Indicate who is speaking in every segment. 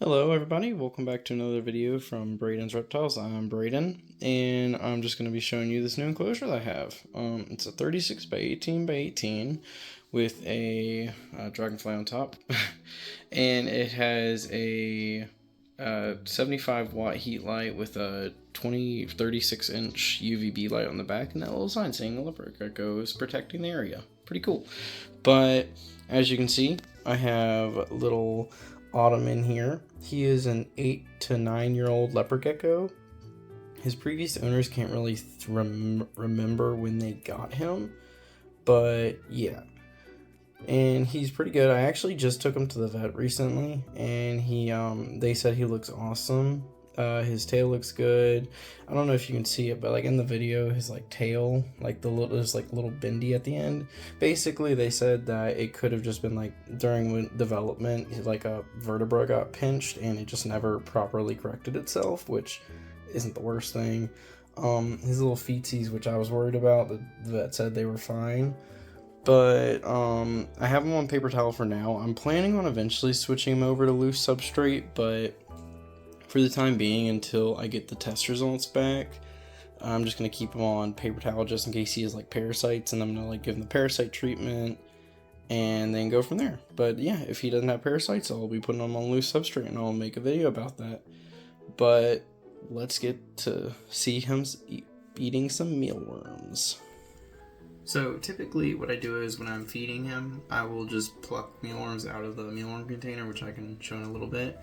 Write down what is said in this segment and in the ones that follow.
Speaker 1: Hello everybody, welcome back to another video from Braden's Reptiles. I'm Braden, and I'm just going to be showing you this new enclosure that I have. It's a 36 by 18 by 18 with a dragonfly on top, and it has a 75 watt heat light with a 36 inch UVB light on the back, and that little sign saying the Leopard Gecko is protecting the area. Pretty cool. But as you can see, I have little Atum in here. He is an 8 to 9 year old leopard gecko. His previous owners can't really remember when they got him, but yeah. And he's pretty good. I actually just took him to the vet recently, and they said he looks awesome. His tail looks good. I don't know if you can see it, but like in the video, his like tail, like there's like little bendy at the end. Basically, they said that it could have just been like during development, like a vertebra got pinched and it just never properly corrected itself, which isn't the worst thing. His little feetsies, which I was worried about, the vet said they were fine. But I have him on paper towel for now. I'm planning on eventually switching him over to loose substrate, but for the time being, until I get the test results back, I'm just going to keep him on paper towel just in case he has like parasites, and I'm going to like give him the parasite treatment and then go from there. But yeah, if he doesn't have parasites, I'll be putting him on loose substrate and I'll make a video about that. But let's get to see him eating some mealworms. So typically what I do is when I'm feeding him, I will just pluck mealworms out of the mealworm container, which I can show in a little bit,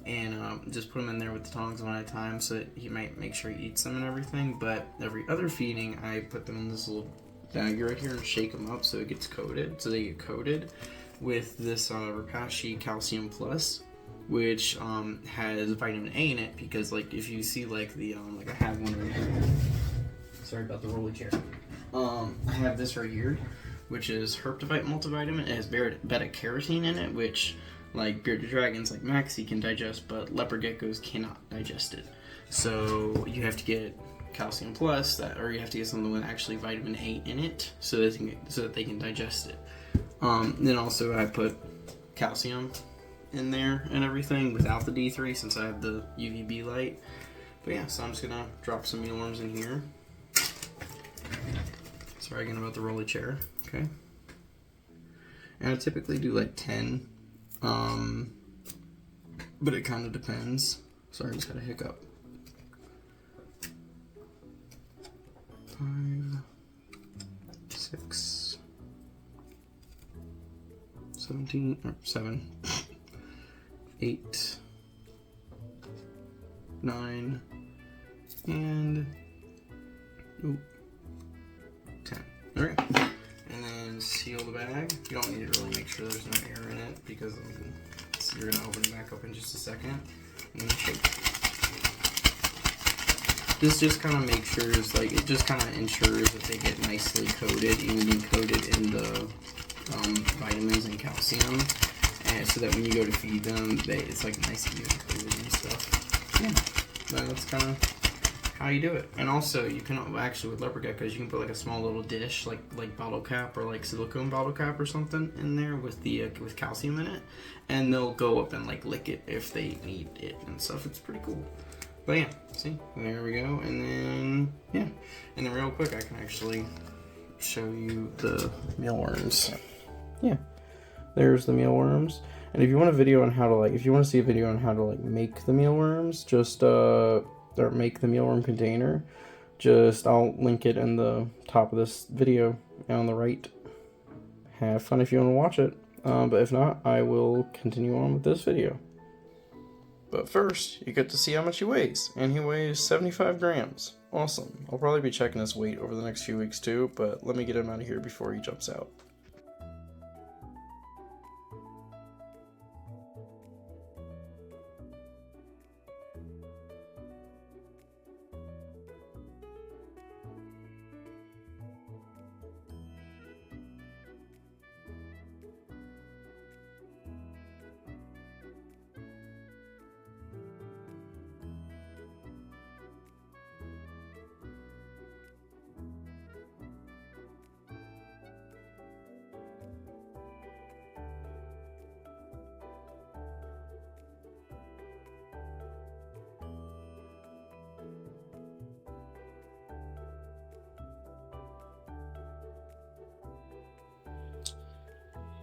Speaker 1: and just put them in there with the tongs one at a time so that he might make sure he eats them and everything. But every other feeding, I put them in this little baggie right here and shake them up so it gets coated. So they get coated with this Reptiles Calcium Plus, which has vitamin A in it, because like if you see like the like I have one right here. Sorry about the rolly chair. I have this right here, which is Herptovite multivitamin. It has beta-carotene in it, which like bearded dragons like Maxie can digest, but leopard geckos cannot digest it. So you have to get Calcium Plus, or you have to get something with actually vitamin A in it, so that they can digest it. Then also I put calcium in there and everything without the D3, since I have the UVB light. But yeah, so I'm just gonna drop some mealworms in here. Sorry again about the rolly chair. Okay. And I typically do like 10. But it kind of depends. Sorry, I just had a hiccup. 5, 6, 17, or 7, 8, 9, and 10. Alright. And then seal the bag. You don't need to really make sure there's no air in it, because I mean, you're going to open it back up in just a second. And then shake. This just kind of makes sure, like, it just kind of ensures that they get nicely coated, evenly coated in the vitamins and calcium, and so that when you go to feed them, it's like nice and even coated and stuff. Yeah, that's kind of how you do it. And also, you can actually, with leopard geckos, you can put like a small little dish, like bottle cap or like silicone bottle cap or something in there with the with calcium in it, and they'll go up and like lick it if they need it and stuff. It's pretty cool. But yeah, see, there we go. And then yeah, and then real quick, I can actually show you the mealworms. Yeah, there's the mealworms. And if you want a video on how to if you want to see a video on how to make the mealworms, just or make the mealworm container, I'll link it in the top of this video on the right. Have fun if you want to watch it, but if not, I will continue on with this video. But first, you get to see how much he weighs, and he weighs 75 grams. Awesome. I'll probably be checking his weight over the next few weeks too, but let me get him out of here before he jumps out.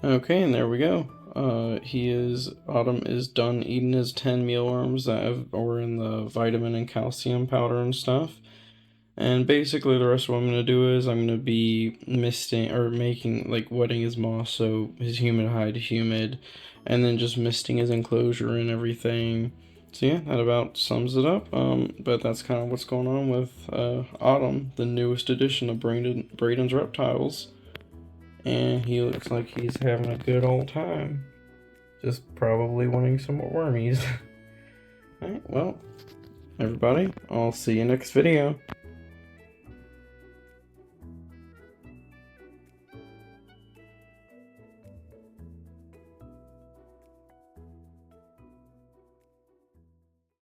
Speaker 1: Okay, and there we go. Atum is done eating his 10 mealworms that are in the vitamin and calcium powder and stuff. And basically the rest of what I'm going to do is I'm going to be misting, or making, like, wetting his moss so his humid hide humid, and then just misting his enclosure and everything. So yeah, that about sums it up. But that's kind of what's going on with Atum, the newest edition of Braden's Reptiles. And he looks like he's having a good old time. Just probably wanting some more wormies. Alright, well, everybody, I'll see you next video.